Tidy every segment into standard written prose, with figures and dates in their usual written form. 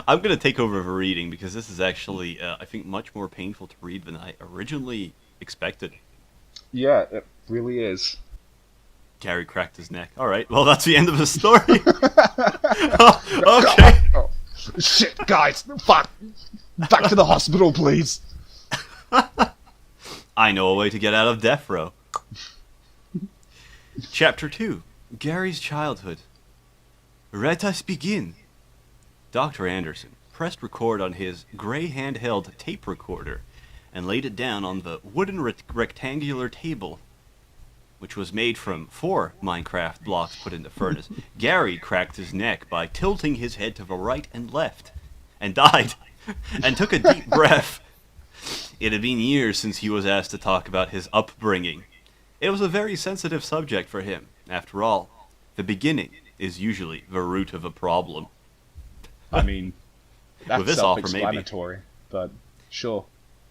I'm going to take over for reading because this is actually, I think, much more painful to read than I originally expected. Yeah, it really is. Gary cracked his neck. All right, well, that's the end of the story. Okay. Oh, shit, guys, fuck. Back to the hospital, please. I know a way to get out of death row. Chapter 2. Gary's Childhood. Let us begin. Dr. Anderson pressed record on his gray handheld tape recorder and laid it down on the wooden rectangular table, which was made from 4 Minecraft blocks put in the furnace. Gary cracked his neck by tilting his head to the right and left, and died, and took a deep breath. It had been years since he was asked to talk about his upbringing. It was a very sensitive subject for him. After all, the beginning is usually the root of a problem. I mean, that's this offer, maybe. self-explanatory, but sure.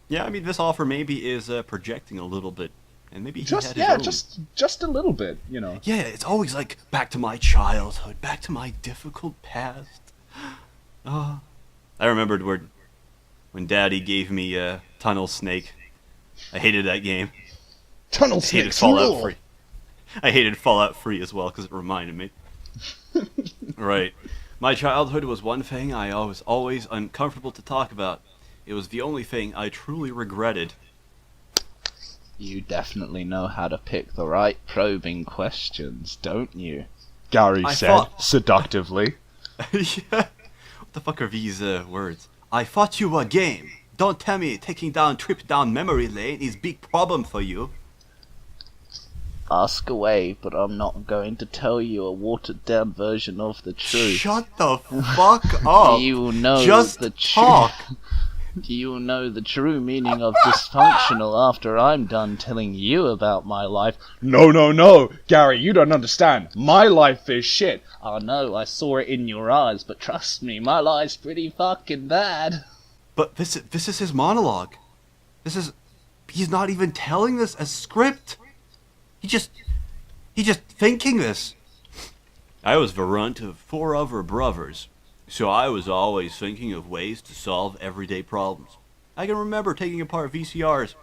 Yeah, I mean, this offer maybe is projecting a little bit, and maybe he Just had his own. just a little bit, you know. Yeah, it's always like, back to my childhood, back to my difficult past. I remembered when Daddy gave me Tunnel Snake. I hated that game. Tunnel I hated Snakes Fallout rule. 3. I hated Fallout 3 as well, because it reminded me. Right. My childhood was one thing I was always uncomfortable to talk about. It was the only thing I truly regretted. You definitely know how to pick the right probing questions, don't you? Gary I said, thought- seductively. Yeah. What the fuck are these words? I thought you were game. Don't tell me taking trip down memory lane is big problem for you. Ask away, but I'm not going to tell you a watered-down version of the truth. Shut the fuck up. Do you know Just the talk. Do you know the true meaning of dysfunctional after I'm done telling you about my life? No, Gary, you don't understand. My life is shit. I know, I saw it in your eyes, but trust me, my life's pretty fucking bad. But this is his monologue. He's not even telling this as script. He just thinking this. I was the runt of 4 other brothers, so I was always thinking of ways to solve everyday problems. I can remember taking apart VCRs,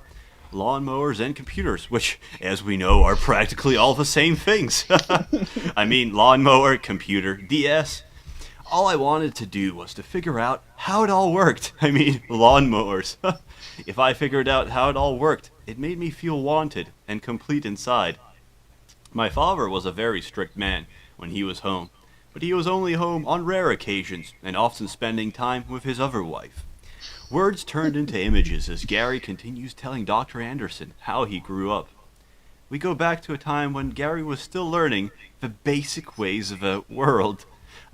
lawnmowers, and computers, which, as we know, are practically all the same things. I mean, lawnmower, computer, DS. All I wanted to do was to figure out how it all worked. I mean, lawnmowers. If I figured out how it all worked, it made me feel wanted and complete inside. My father was a very strict man when he was home, but he was only home on rare occasions and often spending time with his other wife. Words turned into images as Gary continues telling Dr. Anderson how he grew up. We go back to a time when Gary was still learning the basic ways of the world.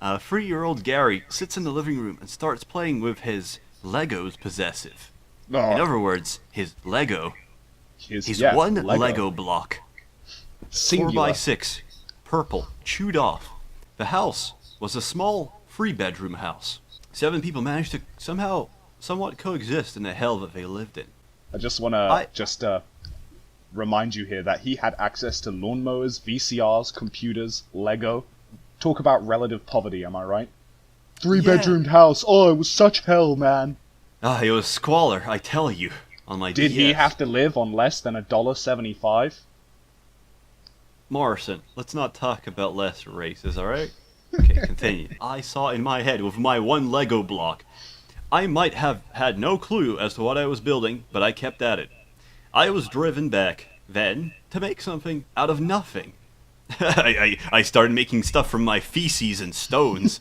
3-year-old Gary sits in the living room and starts playing with his Legos possessive. In other words, his Lego is one Lego block. Singular. 4x6, purple, chewed off. The house was a small 3-bedroom house. 7 people managed to somewhat coexist in the hell that they lived in. I just want to remind you here that he had access to lawnmowers, VCRs, computers, Lego. Talk about relative poverty, am I right? 3-bedroomed house. Oh, it was such hell, man. It was squalor, I tell you, on my Did DS. he have to live on less than $1.75? Morrison, let's not talk about less races, alright? Okay, continue. I saw in my head with my one Lego block. I might have had no clue as to what I was building, but I kept at it. I was driven back, then, to make something out of nothing. I started making stuff from my feces and stones.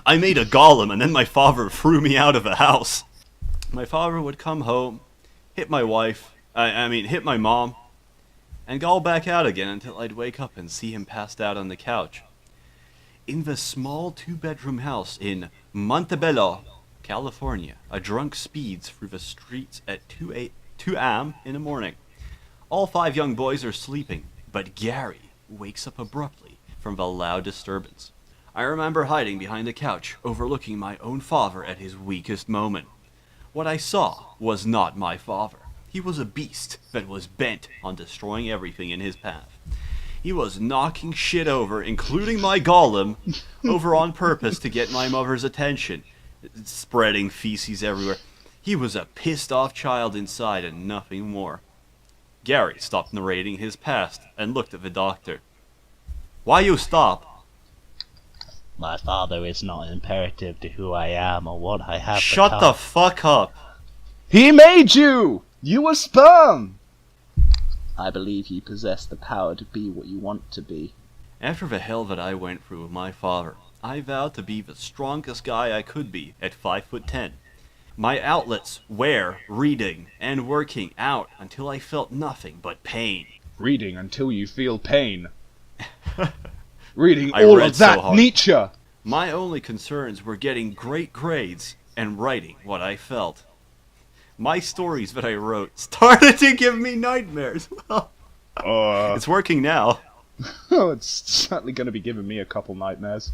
I made a golem, and then my father threw me out of the house. My father would come home, hit my wife, hit my mom, and go back out again until I'd wake up and see him passed out on the couch. In the small 2-bedroom house in Montebello, California, a drunk speeds through the streets at 2 a.m. in the morning. All 5 young boys are sleeping, but Gary wakes up abruptly from the loud disturbance. I remember hiding behind the couch, overlooking my own father at his weakest moment. What I saw was not my father. He was a beast that was bent on destroying everything in his path. He was knocking shit over, including my golem, over on purpose to get my mother's attention. spreading feces everywhere. He was a pissed-off child inside and nothing more. Gary stopped narrating his past and looked at the doctor. Why you stop? My father is not imperative to who I am or what I have Shut become. the fuck up. He made you! You were sperm! I believe you possess the power to be what you want to be. After the hell that I went through with my father, I vowed to be the strongest guy I could be at 5'10". My outlets were reading and working out until I felt nothing but pain. Reading until you feel pain. Reading I all read of that so hard. Nietzsche. My only concerns were getting great grades and writing what I felt. My stories that I wrote started to give me nightmares. It's working now. It's certainly going to be giving me a couple nightmares.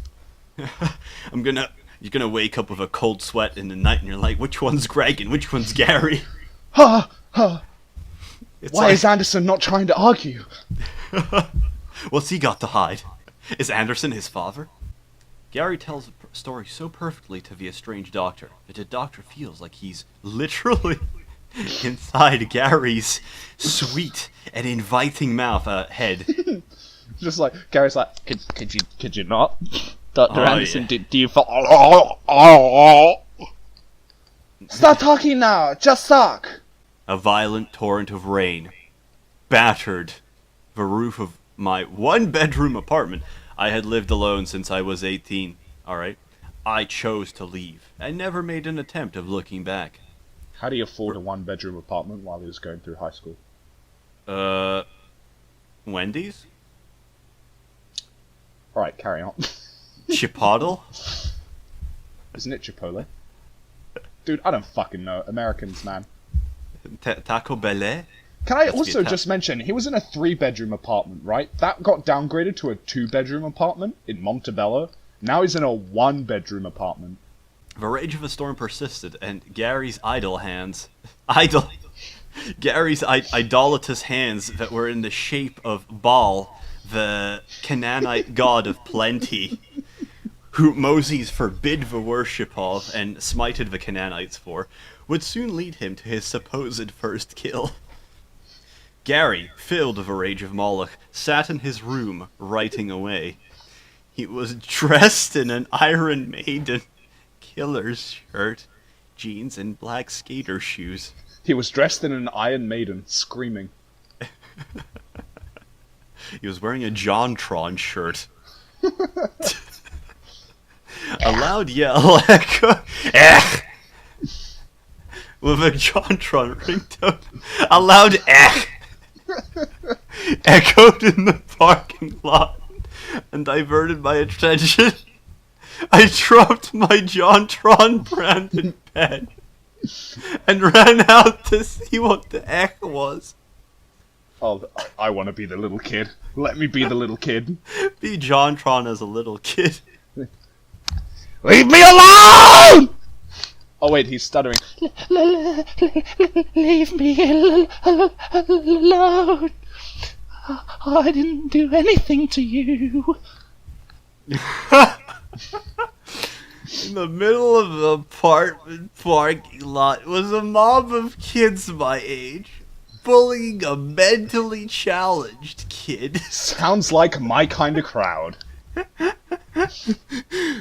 You're gonna wake up with a cold sweat in the night and you're like, which one's Greg and which one's Gary? Ha! Ha! It's Why is Anderson not trying to argue? What's he got to hide? Is Anderson his father? Gary tells the story so perfectly to the estranged doctor that the doctor feels like he's literally inside Gary's sweet and inviting head. Just like Gary's like, could you not? Dr. Oh, Anderson, yeah. do you fall? Stop talking now. Just suck. A violent torrent of rain battered the roof of my one-bedroom apartment. I had lived alone since I was 18, alright? I chose to leave and never made an attempt of looking back. How do you afford a one-bedroom apartment while he was going through high school? Wendy's? Alright, carry on. Chipotle? Isn't it Chipotle? Dude, I don't fucking know. Americans, man. Taco Bell? Can I Let's also get just mention, he was in a 3-bedroom apartment, right? That got downgraded to a 2-bedroom apartment in Montebello. Now he's in a 1-bedroom apartment. The rage of the storm persisted, and Gary's idolatrous hands that were in the shape of Baal, the Canaanite god of plenty, who Moses forbid the worship of and smited the Canaanites for, would soon lead him to his supposed first kill. Gary, filled with the rage of Moloch, sat in his room, writing away. He was dressed in an Iron Maiden killer's shirt, jeans, and black skater shoes. He was dressed in an Iron Maiden, screaming. He was wearing a JonTron shirt. A loud yell echoed with a JonTron ringtone. A loud echoed in the parking lot and diverted my attention. I dropped my JonTron branded pen and ran out to see what the heck was. Oh, I want to be the little kid. Let me be the little kid. Be JonTron as a little kid. Leave me alone! Oh wait, he's stuttering. Leave me alone. I didn't do anything to you. In the middle of the apartment parking lot was a mob of kids my age, bullying a mentally challenged kid. Sounds like my kind of crowd.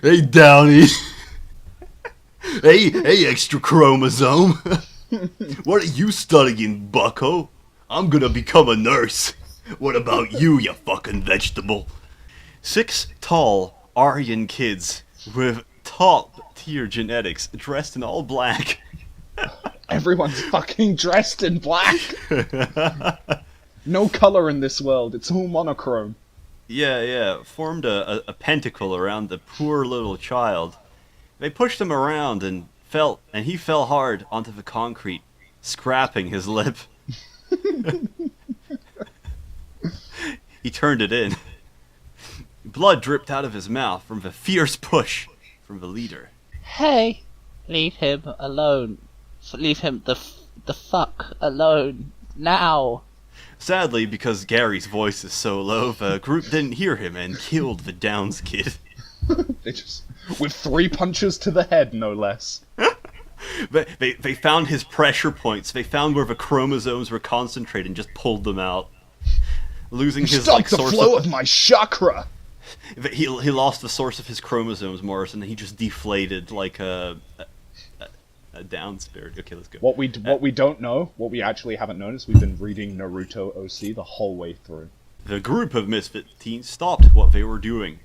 Hey, Downey. Hey, extra chromosome. What are you studying, bucko? I'm gonna become a nurse. What about you, you fucking vegetable? 6 tall Aryan kids with top-tier genetics, dressed in all black. Everyone's fucking dressed in black. No color in this world. It's all monochrome. Yeah, formed a pentacle around the poor little child. They pushed him around and he fell hard onto the concrete, scrapping his lip. He turned it in. Blood dripped out of his mouth from the fierce push from the leader. Hey, leave him alone. Leave him the fuck alone now. Sadly, because Gary's voice is so low, the group didn't hear him and killed the Downs kid. They just With 3 punches to the head, no less. They found his pressure points. They found where the chromosomes were concentrated and just pulled them out. Losing his Stop the source flow of my chakra! He lost the source of his chromosomes, Morrison, and he just deflated like a down spirit. Okay, let's go. What we don't know, what we actually haven't known, is we've been reading Naruto OC the whole way through. The group of misfit teens stopped what they were doing,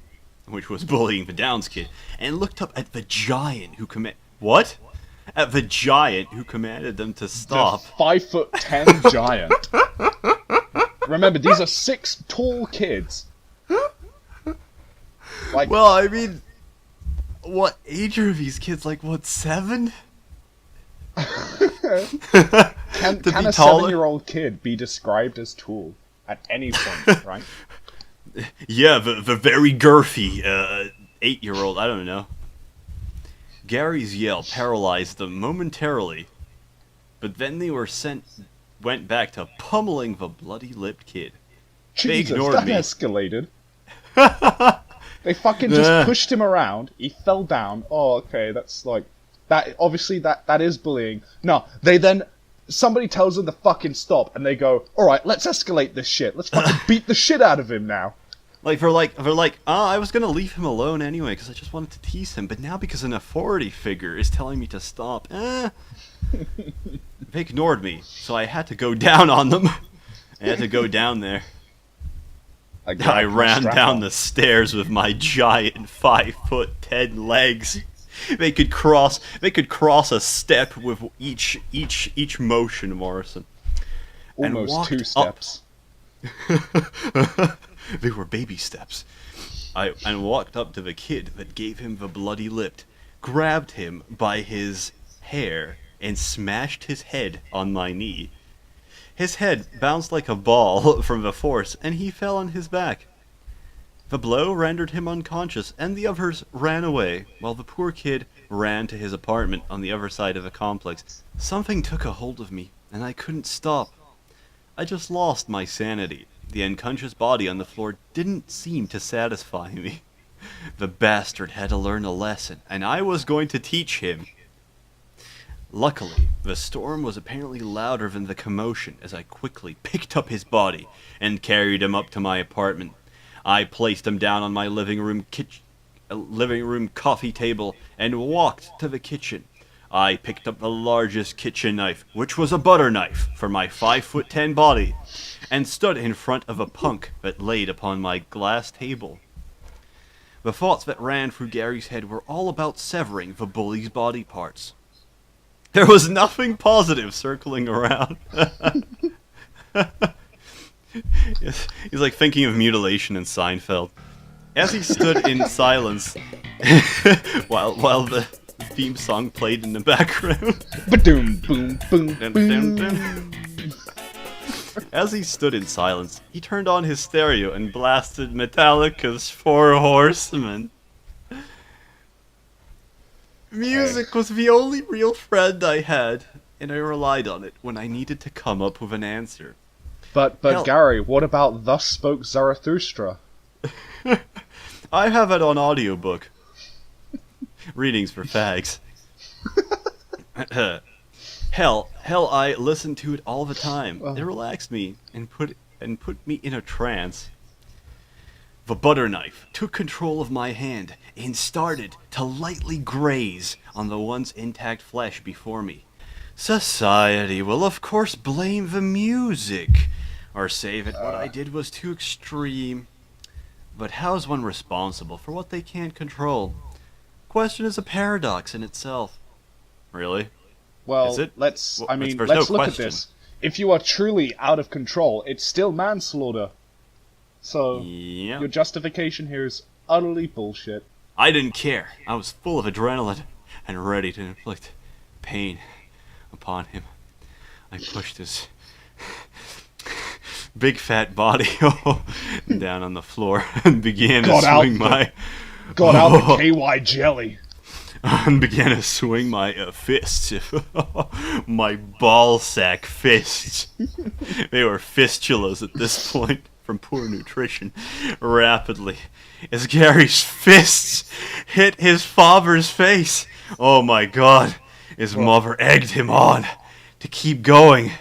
which was bullying the Downs kid, and looked up at the giant who At the giant who commanded them to stop. The 5'10" giant. Remember, these are 6 tall kids. Like, well, I mean, what age are these kids? Like, what, 7? Can a taller? 7-year-old kid be described as tall at any point, right? Yeah, the very girthy 8-year-old, I don't know. Gary's yell paralyzed them momentarily, but then they went back to pummeling the bloody-lipped kid. Jesus, ignored that me. escalated. They fucking just pushed him around, he fell down. Oh, okay, that's like... that. Obviously, that is bullying. No, somebody tells them to fucking stop, and they go, alright, let's escalate this shit. Let's fucking beat the shit out of him now. Like, they're like, I was gonna leave him alone anyway, because I just wanted to tease him, but now because an authority figure is telling me to stop, they ignored me, so I had to go down on them. I had to go down there. I ran down the stairs with my giant 5'10" legs. They could cross a step with each motion, Morrison. Almost 2 steps. They were baby steps. I walked up to the kid that gave him the bloody lip, grabbed him by his hair, and smashed his head on my knee. His head bounced like a ball from the force, and he fell on his back. The blow rendered him unconscious, and the others ran away, while the poor kid ran to his apartment on the other side of the complex. Something took a hold of me, and I couldn't stop. I just lost my sanity. The unconscious body on the floor didn't seem to satisfy me. The bastard had to learn a lesson, and I was going to teach him. Luckily, the storm was apparently louder than the commotion as I quickly picked up his body and carried him up to my apartment. I placed him down on my living room coffee table and walked to the kitchen. I picked up the largest kitchen knife, which was a butter knife, for my 5'10" body, and stood in front of a punk that laid upon my glass table. The thoughts that ran through Gary's head were all about severing the bully's body parts. There was nothing positive circling around. He's like thinking of mutilation in Seinfeld. As he stood in silence, while the theme song played in the background. Ba-doom, boom, boom, Dun, boom. dun, dun. As he stood in silence, he turned on his stereo and blasted Metallica's 4 Horsemen. Music was the only real friend I had, and I relied on it when I needed to come up with an answer. But Hell, Gary, what about Thus Spoke Zarathustra? I have it on audiobook. Readings for fags. Hell, I listened to it all the time. It relaxed me and put me in a trance. The butter knife took control of my hand and started to lightly graze on the once intact flesh before me. Society will of course blame the music, or say that what I did was too extreme. But how's one responsible for what they can't control? Question is a paradox in itself. Really? Well, Is it? let's Well, let's there's look no at question. this. If you are truly out of control, it's still manslaughter. So, Yeah. your justification here is utterly bullshit. I didn't care. I was full of adrenaline and ready to inflict pain upon him. I pushed his big fat body down on the floor and began to Got out swing my Got out the KY jelly. and began to swing my fists, my ball sack fists. They were fistulas at this point from poor nutrition. Rapidly, as Gary's fists hit his father's face. Oh my god. His mother egged him on to keep going.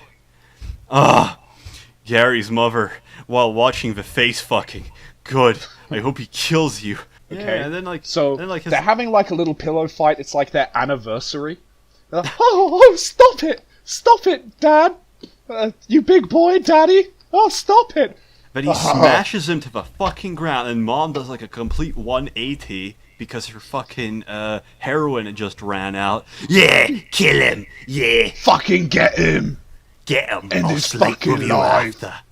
Gary's mother, while watching the face fucking. Good. I hope he kills you. Okay. Yeah, and then they're having like a little pillow fight. It's like their anniversary. They're like, oh, stop it, Dad. You big boy, Daddy. Oh, stop it. But he smashes him to the fucking ground, and Mom does like a complete 180 because her fucking heroin just ran out. Yeah, kill him. Yeah, fucking get him. Get him. End I'll his sleep fucking with you life. after.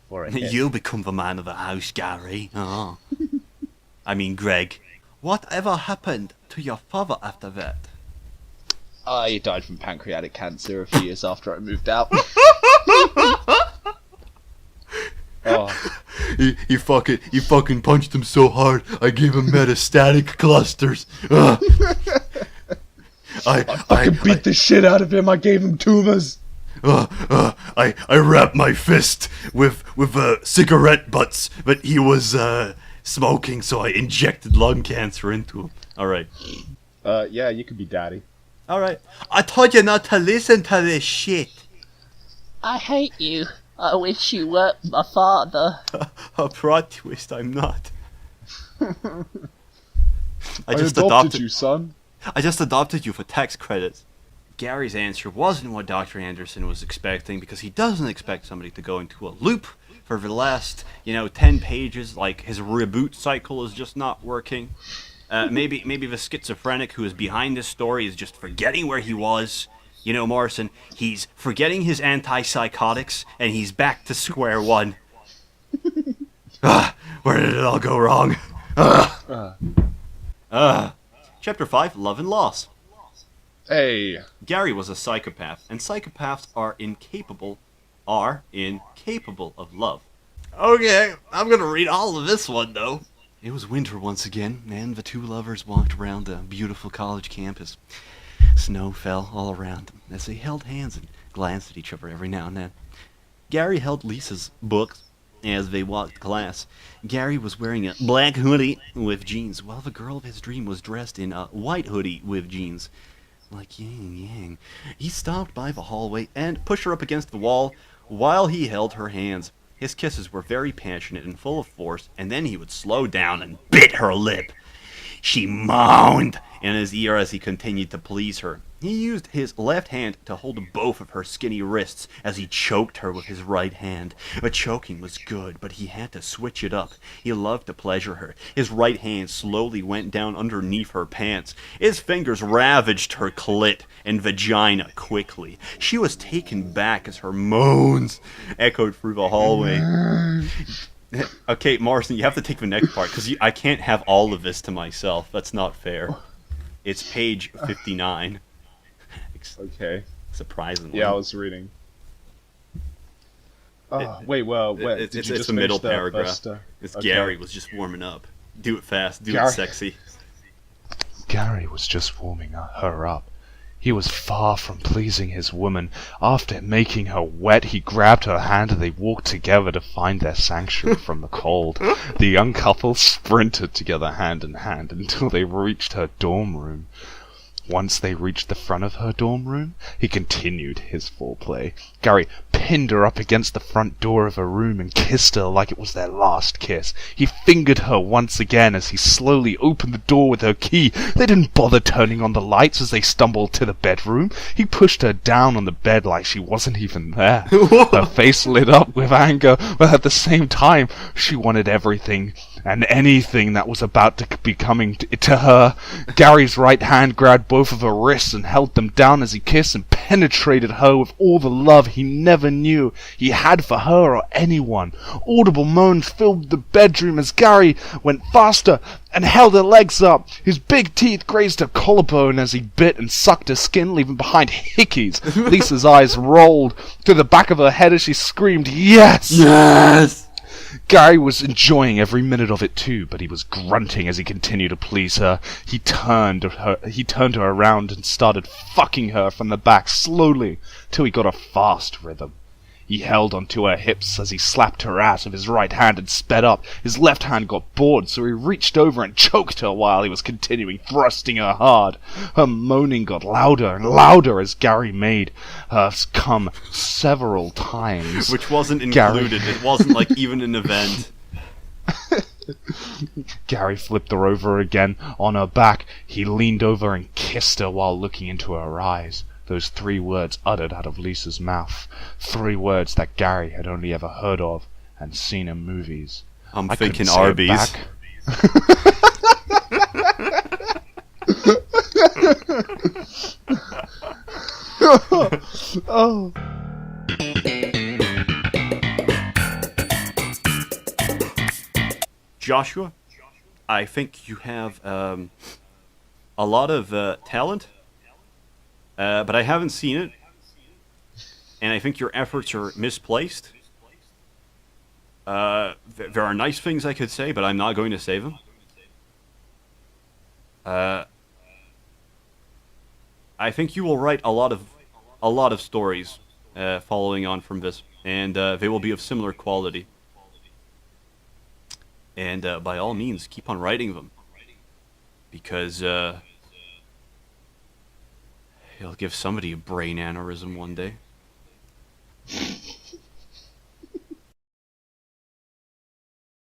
Or You'll become the man of the house, Gary. Oh. I mean, Greg. Whatever happened to your father after that? I died from pancreatic cancer a few years after I moved out. He fucking punched him so hard, I gave him metastatic clusters. I fucking beat the shit out of him. I gave him tumors. I wrapped my fist with cigarette butts, but he was smoking, so I injected lung cancer into him. All right. Yeah, you could be Daddy. All right. I told you not to listen to this shit. I hate you. I wish you weren't my father. A plot twist, I'm not. I adopted you, son. I just adopted you for tax credits. Gary's answer wasn't what Dr. Anderson was expecting, because he doesn't expect somebody to go into a loop for the last, 10 pages, like his reboot cycle is just not working. Maybe the schizophrenic who is behind this story is just forgetting where he was. Morrison, he's forgetting his antipsychotics, and he's back to square one. Where did it all go wrong? Chapter 5, Love and Loss. Hey. Gary was a psychopath, and psychopaths are incapable of love. Okay, I'm gonna read all of this one, though. It was winter once again, and the two lovers walked around the beautiful college campus. Snow fell all around them as they held hands and glanced at each other every now and then. Gary held Lisa's books as they walked to class. Gary was wearing a black hoodie with jeans, while the girl of his dream was dressed in a white hoodie with jeans. Like yin and yang. He stopped by the hallway and pushed her up against the wall while he held her hands. His kisses were very passionate and full of force, and then he would slow down and bit her lip. She moaned in his ear as he continued to please her. He used his left hand to hold both of her skinny wrists as he choked her with his right hand. The choking was good, but he had to switch it up. He loved to pleasure her. His right hand slowly went down underneath her pants. His fingers ravaged her clit and vagina quickly. She was taken back as her moans echoed through the hallway. Okay, Morrison, you have to take the next part, because I can't have all of this to myself. That's not fair. It's page 59. Okay. Surprisingly. Yeah, I was reading. It's the middle paragraph. Gary was just warming up. Do it fast. Do it sexy. Gary was just warming her up. He was far from pleasing his woman. After making her wet, he grabbed her hand and they walked together to find their sanctuary from the cold. The young couple sprinted together hand in hand until they reached her dorm room. Once they reached the front of her dorm room, he continued his foreplay. Gary pinned her up against the front door of her room and kissed her like it was their last kiss. He fingered her once again as he slowly opened the door with her key. They didn't bother turning on the lights as they stumbled to the bedroom. He pushed her down on the bed like she wasn't even there. Her face lit up with anger, but at the same time, she wanted everything and anything that was about to be coming to her. Gary's right hand grabbed both of her wrists and held them down as he kissed and penetrated her with all the love he never knew he had for her or anyone. Audible moans filled the bedroom as Gary went faster and held her legs up. His big teeth grazed her collarbone as he bit and sucked her skin, leaving behind hickeys. Lisa's eyes rolled to the back of her head as she screamed, "Yes! Yes!" Gary was enjoying every minute of it too, but he was grunting as he continued to please her. He turned her around and started fucking her from the back slowly till he got a fast rhythm. He held onto her hips as he slapped her ass with his right hand and sped up. His left hand got bored, so he reached over and choked her while he was continuing thrusting her hard. Her moaning got louder and louder as Gary made her come several times. Which wasn't included. It wasn't like even an event. Gary flipped her over again on her back. He leaned over and kissed her while looking into her eyes. Those 3 words uttered out of Lisa's mouth. 3 words that Gary had only ever heard of and seen in movies. I'm I thinking couldn't say it Arby's. back. Oh. Joshua, I think you have a lot of talent, but I haven't seen it, and I think your efforts are misplaced. There are nice things I could say, but I'm not going to say them. I think you will write a lot of stories following on from this, and they will be of similar quality. And by all means, keep on writing them, because it'll give somebody a brain aneurysm one day.